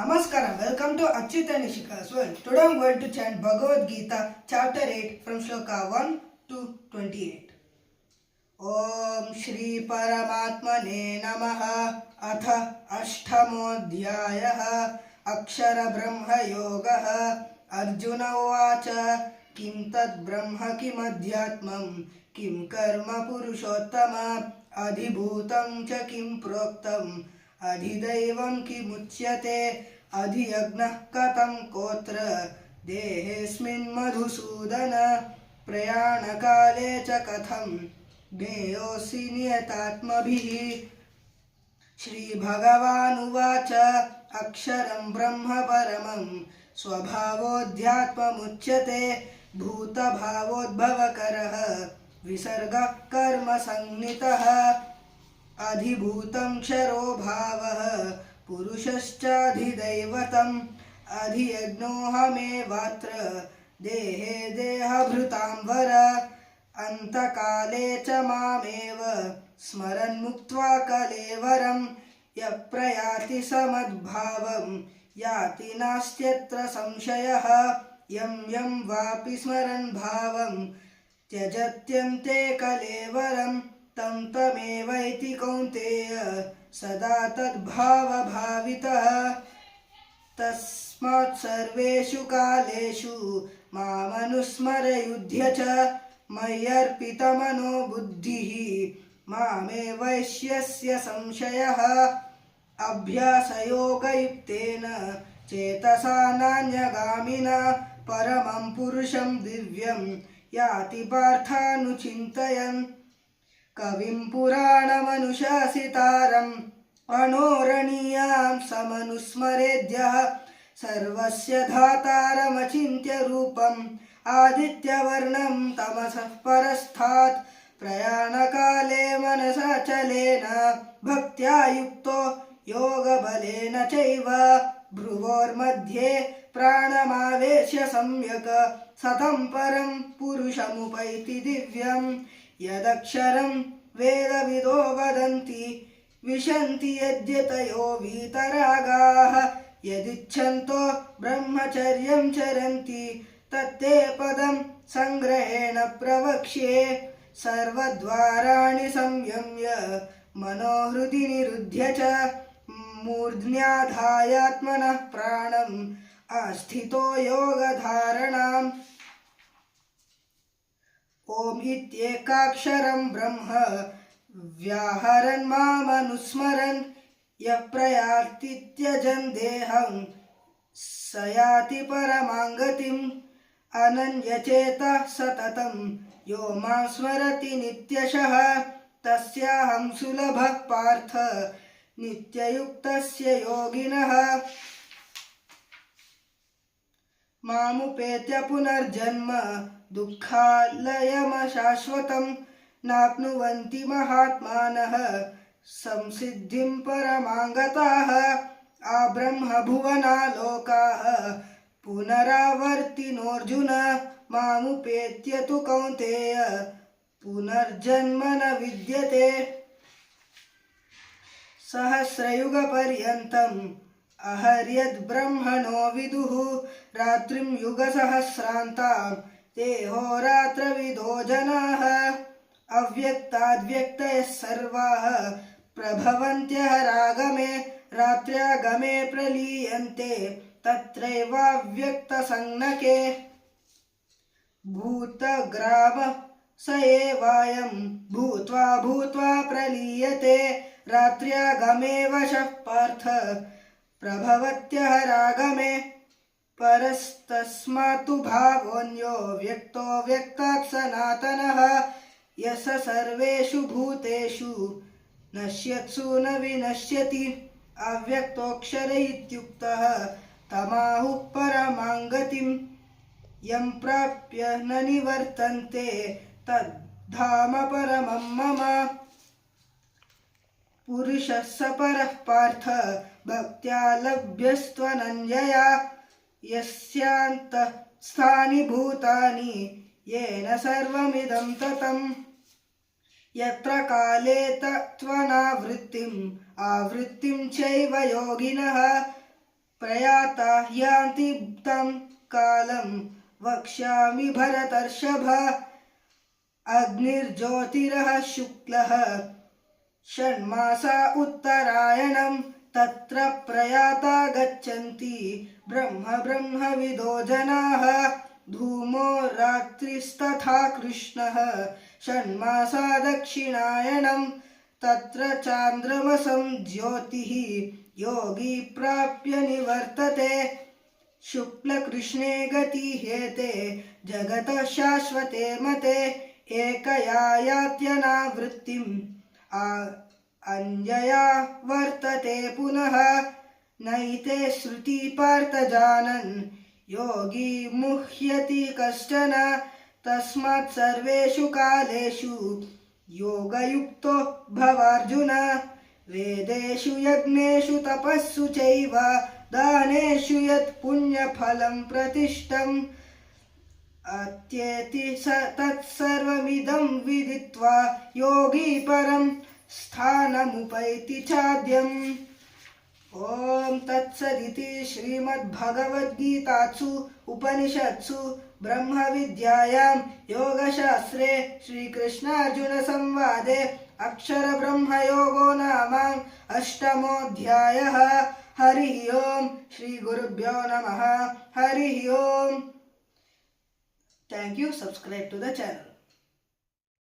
Namaskaram, welcome to Achyuta Nishika's world. Today I am going to chant Bhagavad Gita chapter 8 from shloka 1 to 28. Om Shri Paramatmane Namaha Atha Ashtamodhyayah Akshara Brahma Yogaha Arjuna Uvacha Kim Tad Brahma Kim Adhyatmam Kim Karma Purushottama Adhibhutam Cha Kim Proktam अधिदैवं किमुच्यते अधियज्ञः कथं कोत्र देहेऽस्मिन् मधुसूदन प्रयाणकाले च कथं ज्ञेयोऽसि नियतात्मभिः श्रीभगवानुवाच अक्षरं ब्रह्म परमं स्वभावोऽध्यात्ममुच्यते भूतभावोद्भवकरः विसर्गः कर्मसंज्ञितः अधिभूतं क्षरो भावः पुरुषश्चाधिदैवतम् अधियज्ञोऽहमेवात्र देहे देहभृतां वर अन्तकाले च मामेव स्मरन्मुक्त्वा कलेवरं यः प्रयाति समद्भावं याति नास्त्यत्र संशयः यं यं वापि स्मरन् भावं त्यजत्यन्ते कलेवरम् तं तमेवैति कौन्तेय सदा तद्भावभावितः तस्मात् सर्वेषु कालेषु मामनुस्मरयुध्य च मय्यर्पितमनो बुद्धिः मामेवैष्यस्य संशयः अभ्यासयोगयुक्तेन चेतसा नान्यगामिना परमं पुरुषं दिव्यं याति पार्थानुचिन्तयन् कविं पुराणमनुशासितारम् अणोरणीयां समनुस्मरेद्यः सर्वस्य धातारमचिन्त्य रूपम् आदित्यवर्णं तमसः परस्तात् प्रयाणकाले मनसाचलेन भक्त्या युक्तो योगबलेन चैव भ्रुवोर्मध्ये प्राणमावेश्य सम्यक् सतं परं पुरुषमुपैति दिव्यम् यदक्षरं वेदविदो वदन्ति विशन्ति यद्यतयो वीतरागाः यदिच्छन्तो ब्रह्मचर्यं चरन्ति तत्ते पदं संग्रहेण प्रवक्ष्ये सर्वद्वाराणि संयम्य मनोहृदि निरुध्य च मूर्ध्न्याधायात्मनः प्राणम् आस्थितो योगधारणाम् ओम इत्येकाक्षरं ब्रह्म व्याहरन् मामनुस्मरन् यः प्रयाति त्यजन् देहं स याति परमां गतिम् अनन्यचेतः सततं यो मां स्मरति नित्यशः तस्याहं सुलभः पार्थ नित्ययुक्तस्य योगिनः मामुपेत्य पुनर्जन्म दुःखालयमशाश्वतं नाप्नुवन्ति महात्मानः संसिद्धिं परमां गताः आब्रह्मभुवना लोकाः पुनरावर्तिनोऽर्जुन मामुपेत्य तु कौन्तेय पुनर्जन्म न विद्यते सहस्रयुगपर्यन्तम् अहर्यद्ब्रह्मणो विदुः रात्रिं युगसहस्रान्तां ते होरात्रविदो जनाः अव्यक्ताद्व्यक्तयः सर्वाः प्रभवन्त्यः रागमे रात्र्यागमे प्रलीयन्ते तत्रैवाव्यक्तसंज्ञके भूतग्रामः स एवायं भूत्वा भूत्वा प्रलीयते रात्र्यागमे वशः पार्थ प्रभवत्यः रागमे परस्तस्मात्तु भावोऽन्यो व्यक्तो व्यक्तात् सनातनः यः सर्वेषु भूतेषु नश्यत्सु न विनश्यति अव्यक्तोऽक्षर इत्युक्तः तमाहुः परमां गतिम् यं प्राप्य न निवर्तन्ते तद्धाम परमं मम पुरुषः स परः पार्थ भक्त्या लभ्यस्त्वनन्यया यस्यान्तःस्थानि भूतानि येन सर्वमिदं ततम् यत्र काले तत्त्वनावृत्तिम् आवृत्तिं चैव योगिनः प्रयाति माता यान्ति तं कालं वक्ष्यामि भरतर्षभ अग्निर्ज्योतिरः शुक्लः षण्मासा उत्तरायणं तत्र प्रयाता गच्छन्ति ब्रह्मविदो जनाः धूमो रात्रिस्तथा कृष्णः षण्मासा दक्षिणायनं तत्र चान्द्रमसं ज्योतिः योगी प्राप्य निवर्तते शुक्लकृष्णे गति हेते जगतः शाश्वते मते एकया यात्यनावृत्तिम् अन्यया वर्तते पुनः नैते श्रुति पार्थ जानन् योगी मुह्यति कश्चन तस्मात् सर्वेषु कालेषु योगयुक्तो भवार्जुन वेदेषु यज्ञेषु तपस्सु चैव दानेषु यत् पुण्यफलं प्रतिष्ठम् अत्येति तत्सर्वमिदं विदित्वा योगी परं स्थानमुपैति चाद्यम्। ओम तत्सदिति श्रीमद्भगवद्गीतासु उपनिषत्सु ब्रह्मविद्यायां योगशास्त्रे श्रीकृष्णार्जुनसंवादे अक्षरब्रह्मयोगो नाम अष्टमोऽध्यायः। हरिः ओम श्रीगुरुभ्यो नमः। हरिः ओम। Thank you. Subscribe to the channel.